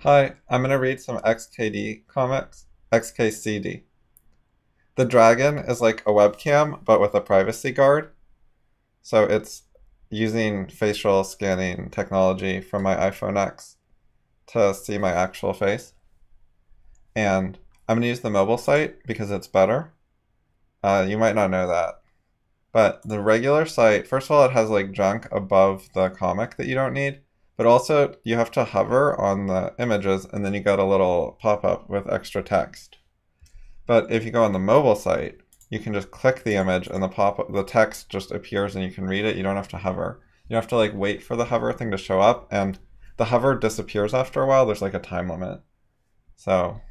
Hi, I'm going to read some XKD comics. XKCD. The dragon is like a webcam, but with a privacy guard. So it's using facial scanning technology from my iPhone X to see my actual face. And I'm going to use the mobile site because it's better. You might not know that. But the regular site, first of all, it has like junk above the comic that you don't need. But also, you have to hover on the images and then you get a little pop up with extra text. But if you go on the mobile site, you can just click the image and the text just appears and you can read it. You don't have to hover. You have to like wait for the hover thing to show up, and the hover disappears after a while. There's like a time limit. So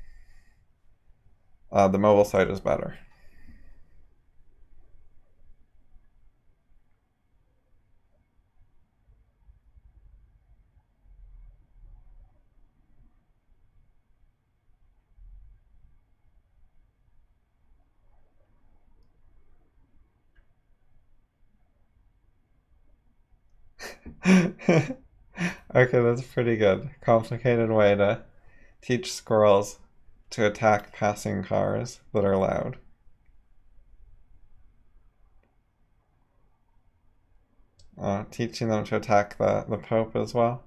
the mobile site is better. Okay, that's pretty good. Complicated way to teach squirrels to attack passing cars that are loud. Teaching them to attack the Pope as well.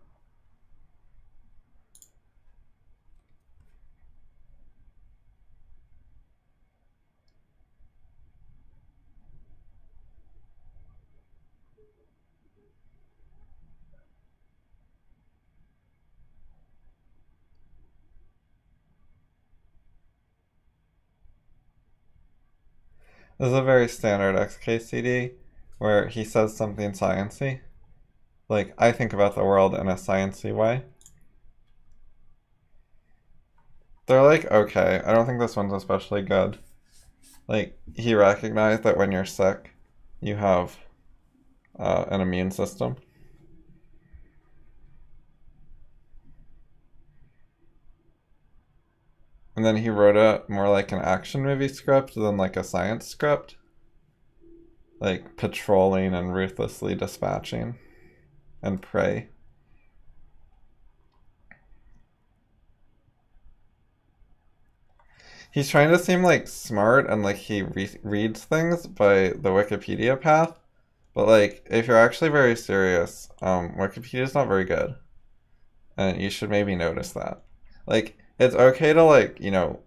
This is a very standard xkcd where he says something sciency. Like, I think about the world in a sciency way. They're like, okay. I don't think this one's especially good. Like, he recognized that when you're sick, you have an immune system. And then he wrote it more like an action movie script than like a science script. Like, patrolling and ruthlessly dispatching and prey. He's trying to seem like smart and like he reads things by the Wikipedia path, but like if you're actually very serious, Wikipedia is not very good, and you should maybe notice that. Like it's okay to like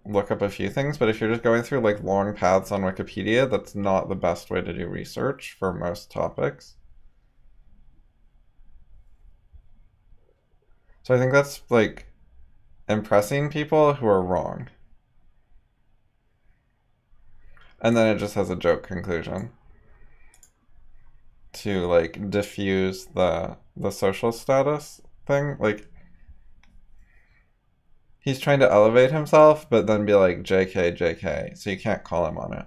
look up a few things, but if you're just going through like long paths on Wikipedia, that's not the best way to do research for most topics. So I think that's like impressing people who are wrong, and then it just has a joke conclusion to like diffuse the social status thing. Like he's trying to elevate himself, but then be like JK, JK, so you can't call him on it.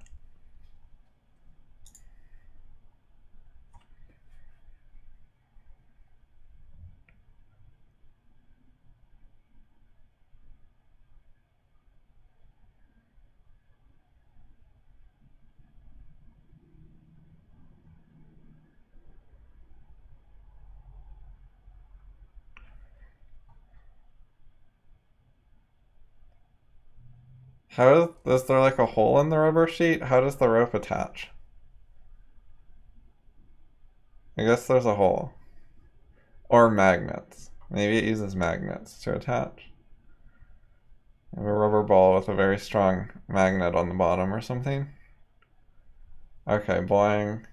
How is there like a hole in the rubber sheet? How does the rope attach? I guess there's a hole. Or magnets. Maybe it uses magnets to attach. I have a rubber ball with a very strong magnet on the bottom or something. Okay, boing.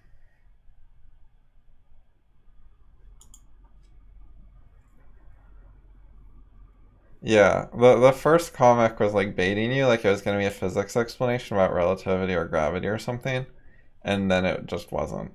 Yeah, the first comic was like baiting you, like it was gonna be a physics explanation about relativity or gravity or something, and then it just wasn't.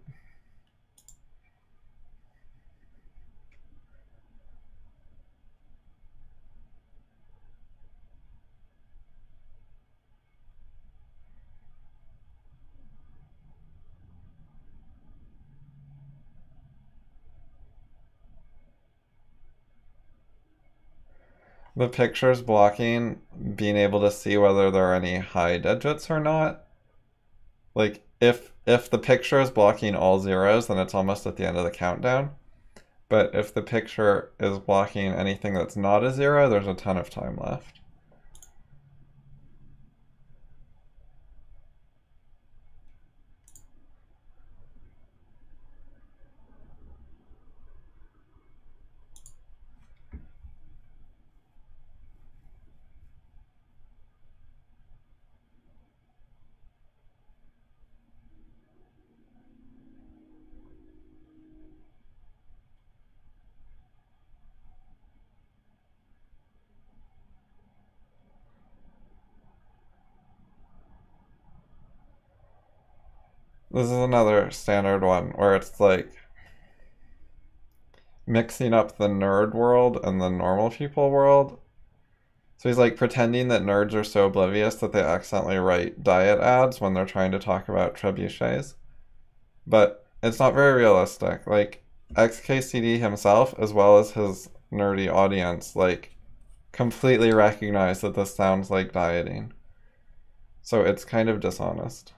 The pictures blocking being able to see whether there are any high digits or not. Like if the picture is blocking all zeros, then it's almost at the end of the countdown. But if the picture is blocking anything that's not a 0, there's a ton of time left. This is another standard one where it's like mixing up the nerd world and the normal people world. So he's like pretending that nerds are so oblivious that they accidentally write diet ads when they're trying to talk about trebuchets. But it's not very realistic. Like xkcd himself, as well as his nerdy audience, like completely recognize that this sounds like dieting. So it's kind of dishonest.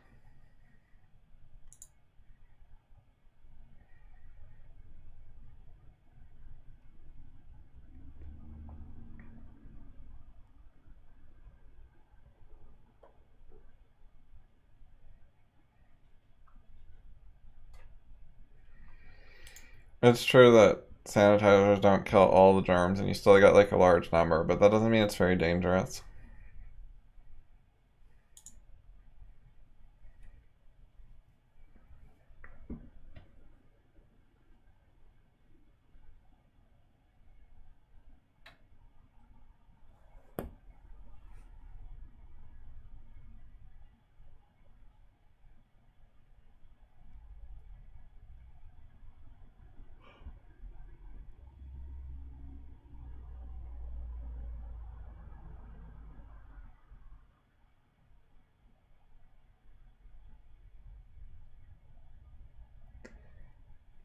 It's true that sanitizers don't kill all the germs and you still get like a large number, but that doesn't mean it's very dangerous.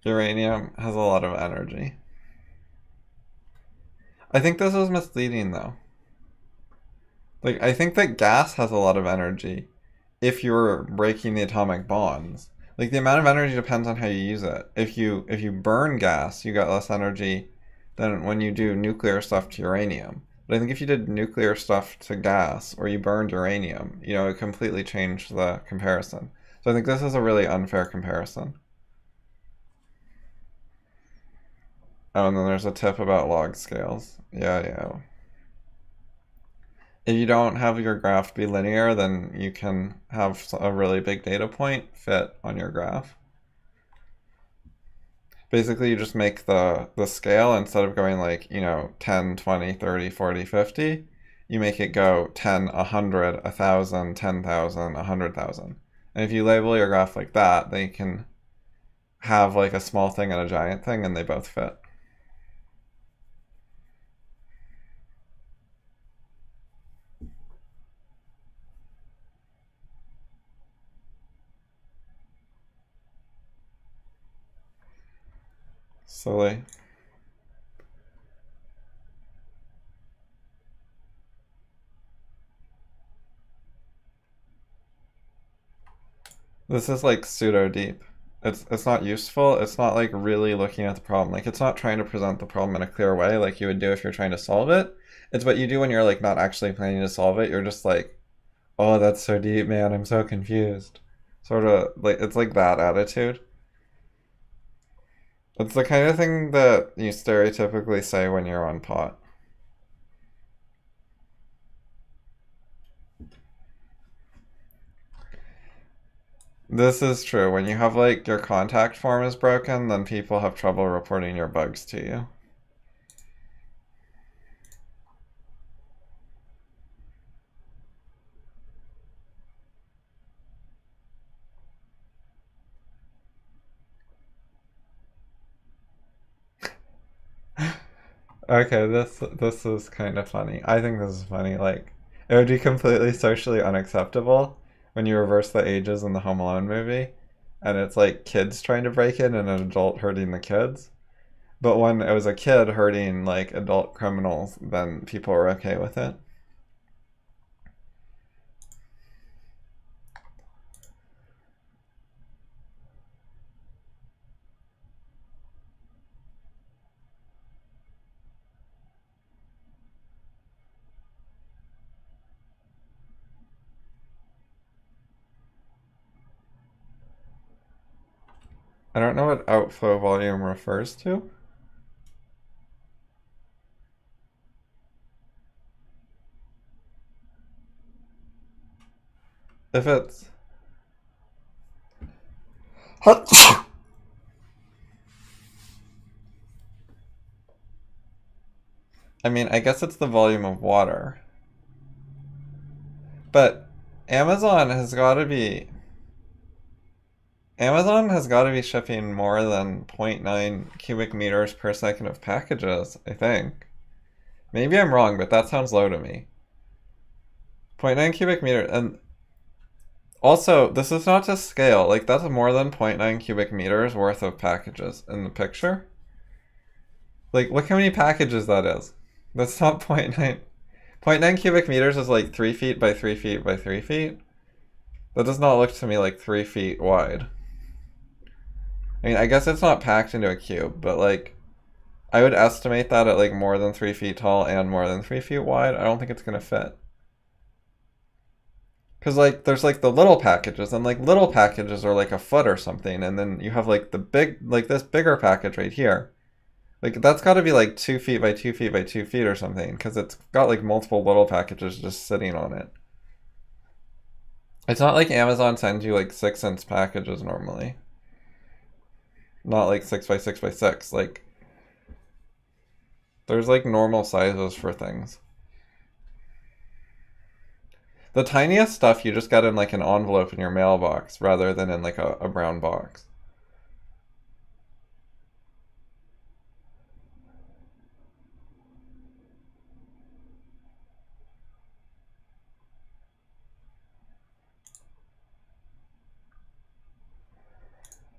Uranium has a lot of energy. I think this is misleading though. Like, I think that gas has a lot of energy if you're breaking the atomic bonds. Like, the amount of energy depends on how you use it. If you burn gas, you got less energy than when you do nuclear stuff to uranium. But I think if you did nuclear stuff to gas or you burned uranium, it completely changed the comparison. So I think this is a really unfair comparison. Oh, and then there's a tip about log scales. Yeah. If you don't have your graph be linear, then you can have a really big data point fit on your graph. Basically, you just make the scale, instead of going like, 10, 20, 30, 40, 50, you make it go 10, 100, 1,000, 10,000, 100,000. And if you label your graph like that, then you can have like a small thing and a giant thing, and they both fit. Silly. This is like pseudo deep. It's not useful. It's not like really looking at the problem. Like, it's not trying to present the problem in a clear way like you would do if you're trying to solve it. It's what you do when you're like not actually planning to solve it. You're just like, "Oh, that's so deep, man. I'm so confused." Sort of like, it's like that attitude. It's the kind of thing that you stereotypically say when you're on pot. This is true. When you have like your contact form is broken, then people have trouble reporting your bugs to you. Okay, this is kind of funny. I think this is funny. Like, it would be completely socially unacceptable when you reverse the ages in the Home Alone movie, and it's like kids trying to break in and an adult hurting the kids. But when it was a kid hurting like adult criminals, then people were okay with it. I don't know what outflow volume refers to. If it's... I mean, I guess it's the volume of water. But Amazon has got to be... Amazon has got to be shipping more than 0.9 cubic meters per second of packages, I think. Maybe I'm wrong, but that sounds low to me. 0.9 cubic meters, and also, this is not to scale. Like, that's more than 0.9 cubic meters worth of packages in the picture. Like, look how many packages that is. That's not 0.9. 0.9 cubic meters is like 3 feet by 3 feet by 3 feet. That does not look to me like 3 feet wide. I mean, I guess it's not packed into a cube, but like, I would estimate that at like more than 3 feet tall and more than 3 feet wide. I don't think it's gonna fit. Because like, there's like the little packages, and like little packages are like a foot or something, and then you have like the big, like this bigger package right here. Like, that's got to be like 2 feet by 2 feet by 2 feet or something, because it's got like multiple little packages just sitting on it. It's not like Amazon sends you like 6-inch packages normally. Not like 6 by 6 by 6. Like, there's like normal sizes for things. The tiniest stuff you just get in like an envelope in your mailbox rather than in like a brown box.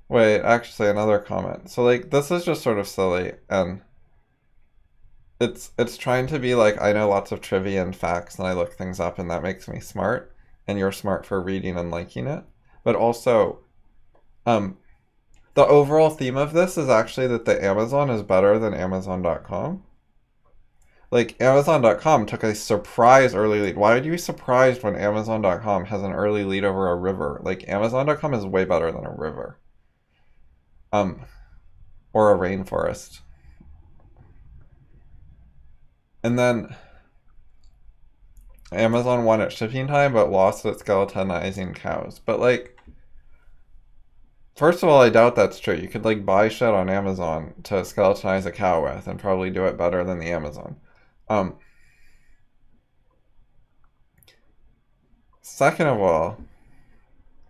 Wait, actually another comment. So like, this is just sort of silly, and it's trying to be like, I know lots of trivia and facts and I look things up and that makes me smart, and you're smart for reading and liking it. But also, the overall theme of this is actually that the Amazon is better than Amazon.com. Like, Amazon.com took a surprise early lead. Why would you be surprised when Amazon.com has an early lead over a river? Like, Amazon.com is way better than a river. Or a rainforest. And then Amazon won at shipping time, but lost at skeletonizing cows. But like, first of all, I doubt that's true. You could like buy shit on Amazon to skeletonize a cow with and probably do it better than the Amazon. Second of all,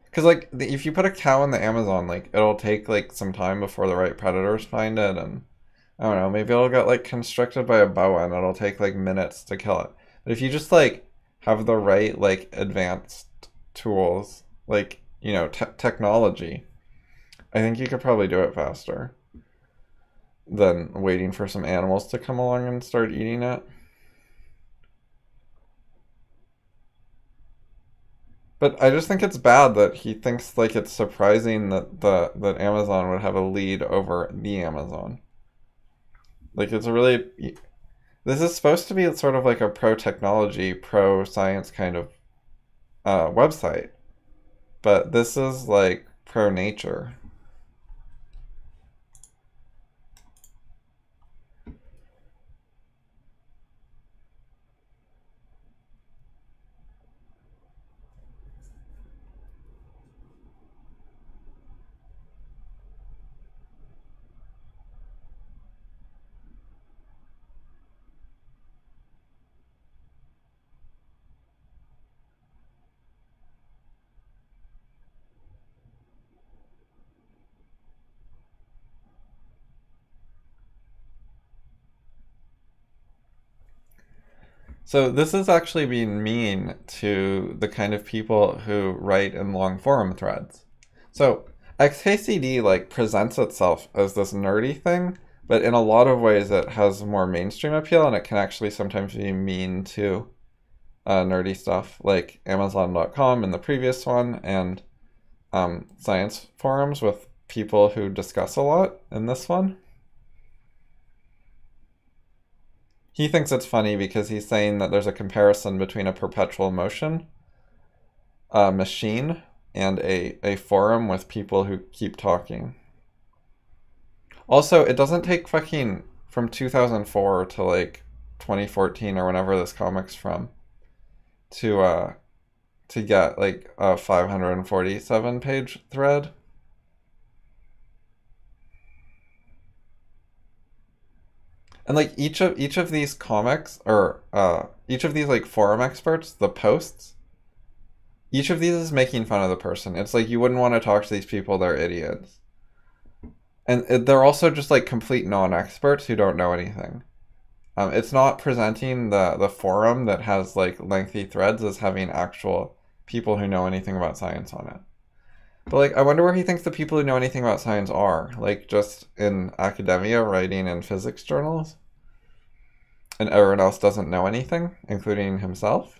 because like if you put a cow in the Amazon, like it'll take like some time before the right predators find it, and I don't know, maybe it'll get like constricted by a boa and it'll take like minutes to kill it. But if you just like have the right like advanced tools, like, you know, technology, I think you could probably do it faster than waiting for some animals to come along and start eating it. But I just think it's bad that he thinks like it's surprising that that Amazon would have a lead over the Amazon. Like, it's a really... This is supposed to be sort of like a pro-technology, pro-science kind of website. But this is like pro-nature. So this is actually being mean to the kind of people who write in long forum threads. So xkcd like presents itself as this nerdy thing, but in a lot of ways it has more mainstream appeal, and it can actually sometimes be mean to nerdy stuff like Amazon.com in the previous one, and science forums with people who discuss a lot in this one. He thinks it's funny because he's saying that there's a comparison between a perpetual motion machine and a forum with people who keep talking. Also, it doesn't take fucking from 2004 to like 2014 or whenever this comic's from to get like a 547 page thread. And like each of these comics or each of these like forum experts, the posts, each of these is making fun of the person. It's like you wouldn't want to talk to these people, they're idiots. And they're also just like complete non-experts who don't know anything. It's not presenting the forum that has like lengthy threads as having actual people who know anything about science on it. But like, I wonder where he thinks the people who know anything about science are. Like, just in academia, writing in physics journals, and everyone else doesn't know anything, including himself.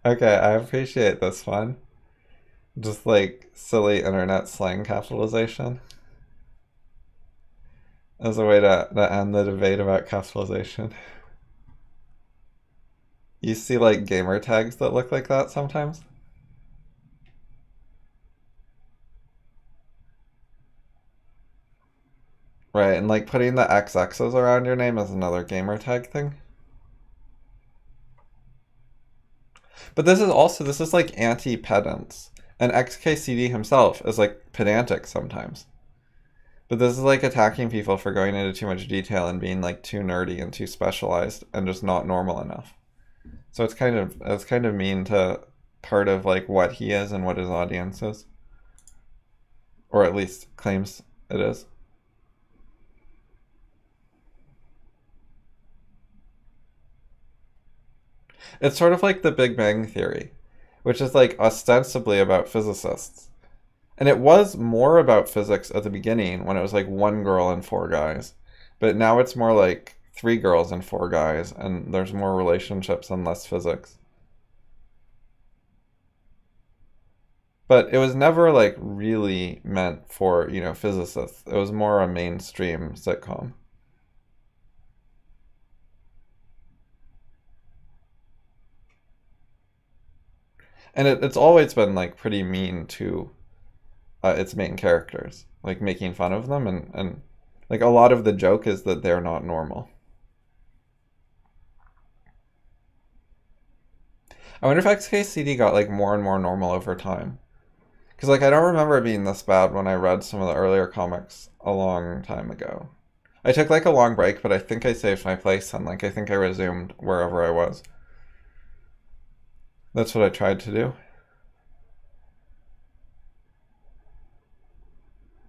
Okay, I appreciate this one. Just like silly internet slang capitalization as a way to end the debate about capitalization. You see like gamer tags that look like that sometimes? Right, and like putting the XXs around your name is another gamer tag thing. But this is like anti-pedants. And xkcd himself is like pedantic sometimes. But this is like attacking people for going into too much detail and being like too nerdy and too specialized and just not normal enough. So it's kind of mean to part of like what he is and what his audience is. Or at least claims it is. It's sort of like the Big Bang Theory, which is like ostensibly about physicists. And it was more about physics at the beginning when it was like one girl and four guys. But now it's more like three girls and four guys, and there's more relationships and less physics. But it was never like really meant for, you know, physicists. It was more a mainstream sitcom. And it's always been like pretty mean to its main characters, like making fun of them, and like a lot of the joke is that they're not normal. I wonder if xkcd got like more and more normal over time. Because like I don't remember it being this bad when I read some of the earlier comics a long time ago. I took like a long break, but I think I saved my place and like I think I resumed wherever I was. That's what I tried to do.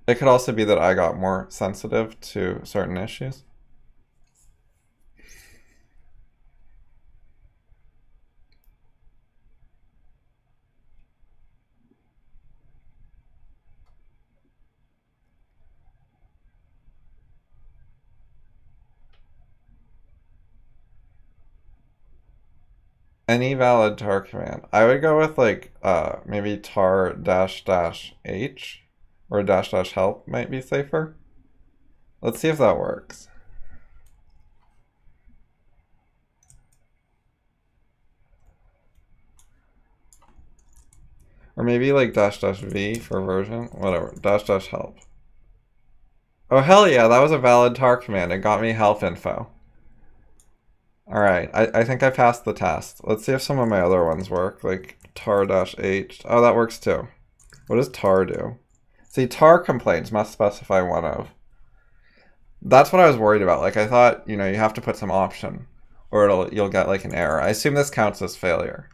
It could also be that I got more sensitive to certain issues. Any valid tar command. I would go with like maybe tar dash dash h or dash dash help might be safer. Let's see if that works. Or maybe like dash dash v for version. Whatever. Dash dash help. Oh hell yeah, that was a valid tar command. It got me help info. Alright, I think I passed the test. Let's see if some of my other ones work, like tar-h. Oh, that works too. What does tar do? See, tar complaints must specify one of. That's what I was worried about. Like, I thought, you know, you have to put some option, or you'll get like an error. I assume this counts as failure.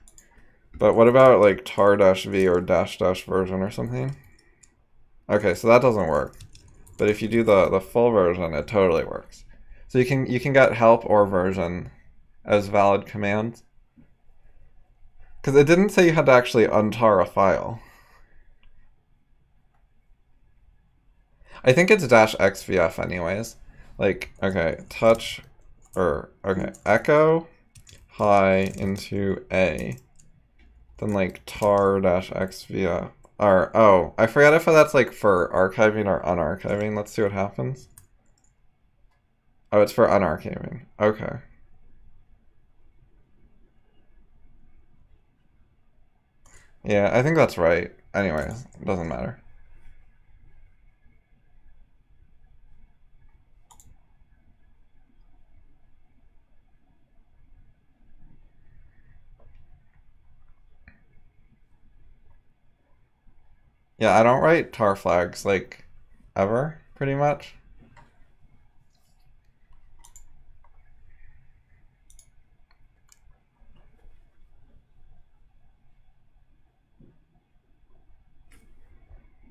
But what about like tar-v or dash dash version or something? Okay, so that doesn't work. But if you do the full version, it totally works. So you can get help or version as valid commands. Because it didn't say you had to actually untar a file. I think it's dash xvf anyways. Like, okay, touch, or, okay, echo hi into a, then like tar dash x via r. Oh, I forget if that's like for archiving or unarchiving. Let's see what happens. Oh, it's for unarchiving. Okay. Yeah, I think that's right. Anyways, it doesn't matter. Yeah, I don't write tar flags like ever, pretty much.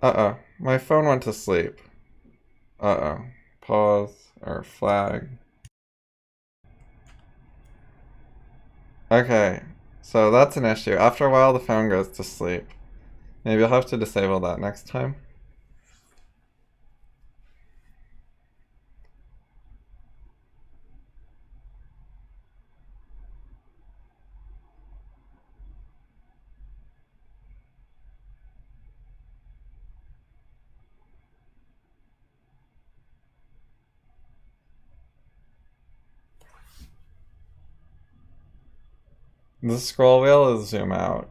Uh-oh, my phone went to sleep. Uh-oh, pause or flag. Okay, so that's an issue. After a while, the phone goes to sleep. Maybe I'll have to disable that next time. The scroll wheel is zoom out.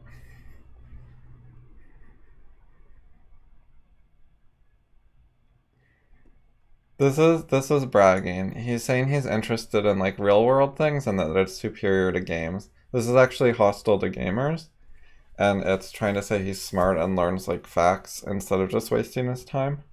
This is bragging. He's saying he's interested in like real world things and that it's superior to games. This is actually hostile to gamers, and it's trying to say he's smart and learns like facts instead of just wasting his time.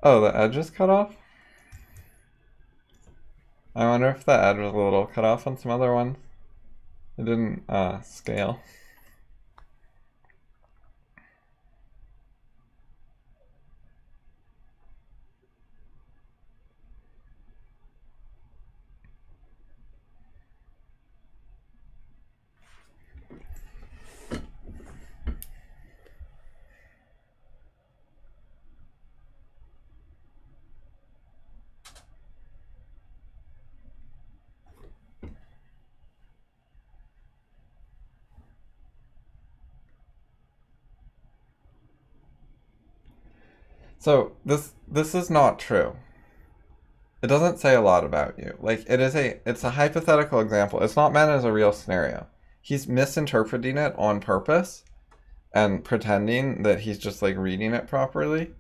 Oh, the edge is cut off? I wonder if the edge was a little cut off on some other ones. It didn't scale. So this is not true. It doesn't say a lot about you. Like it's a hypothetical example. It's not meant as a real scenario. He's misinterpreting it on purpose and pretending that he's just like reading it properly.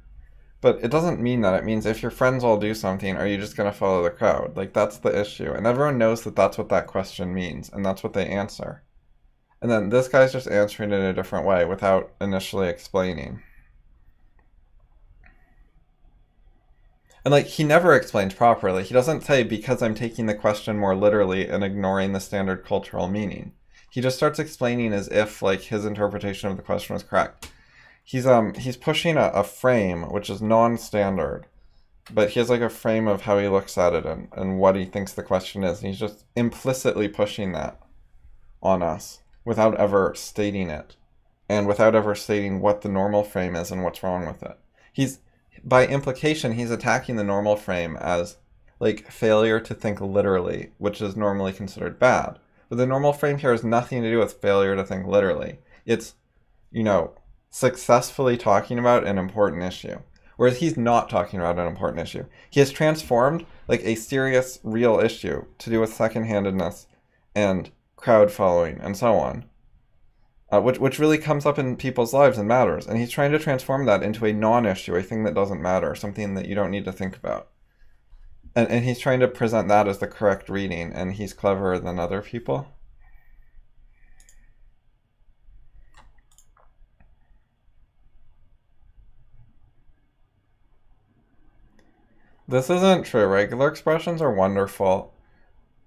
But it doesn't mean that. It means if your friends all do something, are you just going to follow the crowd? Like that's the issue. And everyone knows that that's what that question means and that's what they answer. And then this guy's just answering it in a different way without initially explaining. And like he never explains properly. He doesn't say because I'm taking the question more literally and ignoring the standard cultural meaning. He just starts explaining as if like his interpretation of the question was correct. He's pushing a frame which is non-standard, but he has like a frame of how he looks at it and what he thinks the question is. And he's just implicitly pushing that on us without ever stating it and without ever stating what the normal frame is and what's wrong with it. He's by implication, he's attacking the normal frame as like failure to think literally, which is normally considered bad. But the normal frame here has nothing to do with failure to think literally. It's, successfully talking about an important issue. Whereas he's not talking about an important issue. He has transformed like a serious, real issue to do with second-handedness and crowd following and so on. Which really comes up in people's lives and matters. And he's trying to transform that into a non-issue, a thing that doesn't matter, something that you don't need to think about. And he's trying to present that as the correct reading, and he's cleverer than other people. This isn't true. Regular expressions are wonderful.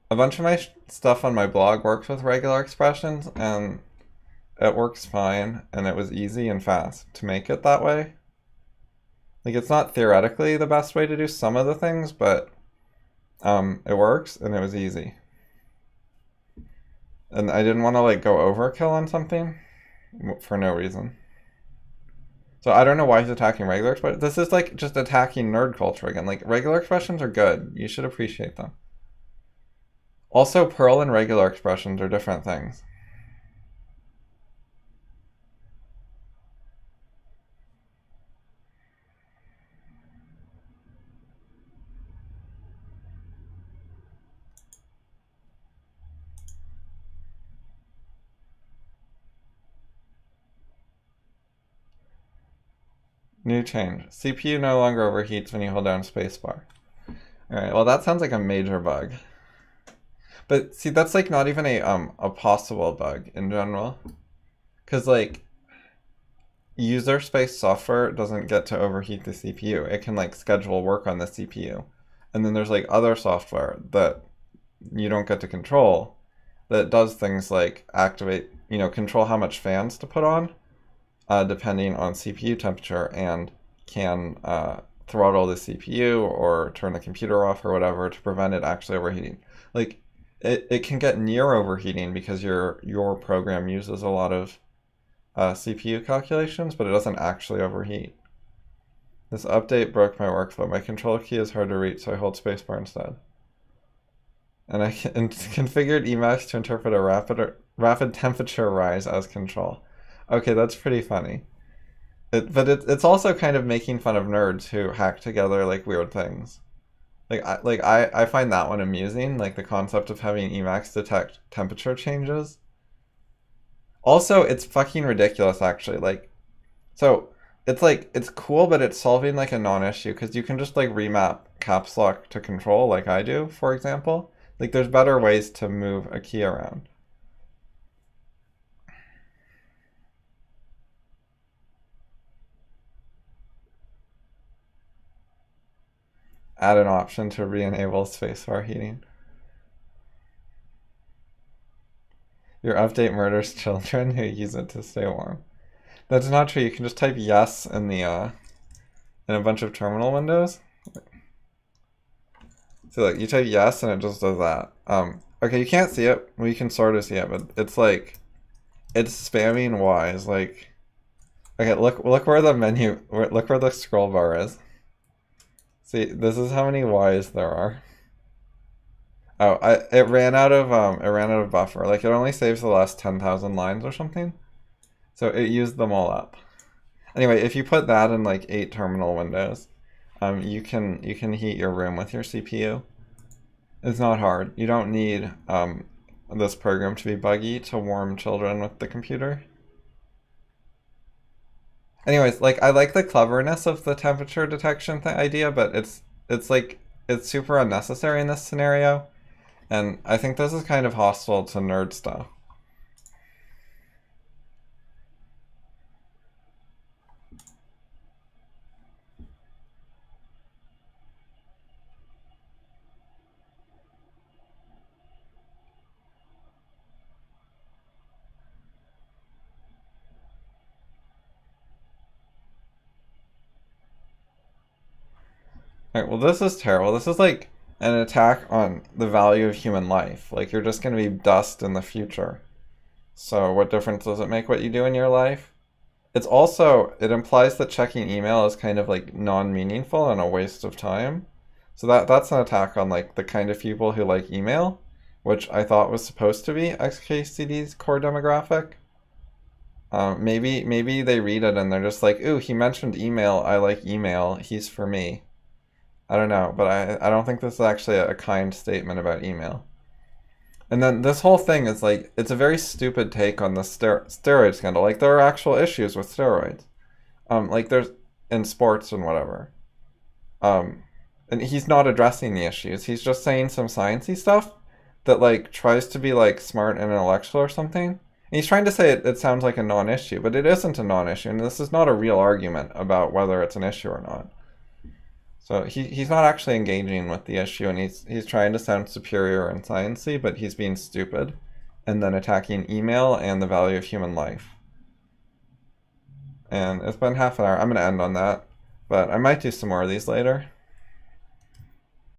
A bunch of my stuff on my blog works with regular expressions, and it works fine, and it was easy and fast to make it that way. Like, it's not theoretically the best way to do some of the things, but it works, and it was easy. And I didn't want to, like, go overkill on something for no reason. So I don't know why he's attacking regular expressions. This is, like, just attacking nerd culture again. Like, regular expressions are good. You should appreciate them. Also, Perl and regular expressions are different things. New change. CPU no longer overheats when you hold down spacebar. Alright, well that sounds like a major bug. But see, that's like not even a possible bug in general. Because like, user space software doesn't get to overheat the CPU. It can like schedule work on the CPU. And then there's like other software that you don't get to control that does things like activate, control how much fans to put on, depending on CPU temperature, and can throttle the CPU or turn the computer off or whatever to prevent it actually overheating. Like, it can get near overheating because your program uses a lot of CPU calculations, but it doesn't actually overheat. This update broke my workflow. My control key is hard to reach, so I hold spacebar instead. And I configured Emacs to interpret a rapid temperature rise as control. Okay, that's pretty funny. But it's also kind of making fun of nerds who hack together like weird things. I find that one amusing, like the concept of having Emacs detect temperature changes. Also, it's fucking ridiculous actually. Like, so it's cool, but it's solving like a non-issue because you can just like remap caps lock to control like I do, for example. Like, there's better ways to move a key around. Add an option to re-enable spacebar heating. Your update murders children who use it to stay warm. That's not true. You can just type yes in the in a bunch of terminal windows. So like you type yes and it just does that. Okay, you can't see it. Well, you can sort of see it, but it's like it's spamming Y's. Like, okay, look where the menu, look where the scroll bar is. See, this is how many Y's there are. Oh, it ran out of buffer. Like, it only saves the last 10,000 lines or something. So it used them all up. Anyway, if you put that in like 8 terminal windows, you can heat your room with your CPU. It's not hard. You don't need this program to be buggy to warm children with the computer. Anyways, like, I like the cleverness of the temperature detection idea, but it's super unnecessary in this scenario, and I think this is kind of hostile to nerd stuff. Alright, well this is terrible. This is like an attack on the value of human life. Like, you're just going to be dust in the future. So what difference does it make what you do in your life? It's also, it implies that checking email is kind of like non-meaningful and a waste of time. So that's an attack on like the kind of people who like email, which I thought was supposed to be xkcd's core demographic. Maybe they read it and they're just like, ooh, he mentioned email, I like email, he's for me. I don't know, but I don't think this is actually a kind statement about email. And then this whole thing is like, it's a very stupid take on the steroid scandal. Like, there are actual issues with steroids. Like, there's in sports and whatever. And he's not addressing the issues. He's just saying some sciencey stuff that like tries to be like smart and intellectual or something. And he's trying to say it sounds like a non-issue, but it isn't a non-issue. And this is not a real argument about whether it's an issue or not. So he's not actually engaging with the issue, and he's trying to sound superior and sciencey, but he's being stupid, and then attacking email and the value of human life. And it's been half an hour. I'm going to end on that. But But I might do some more of these later.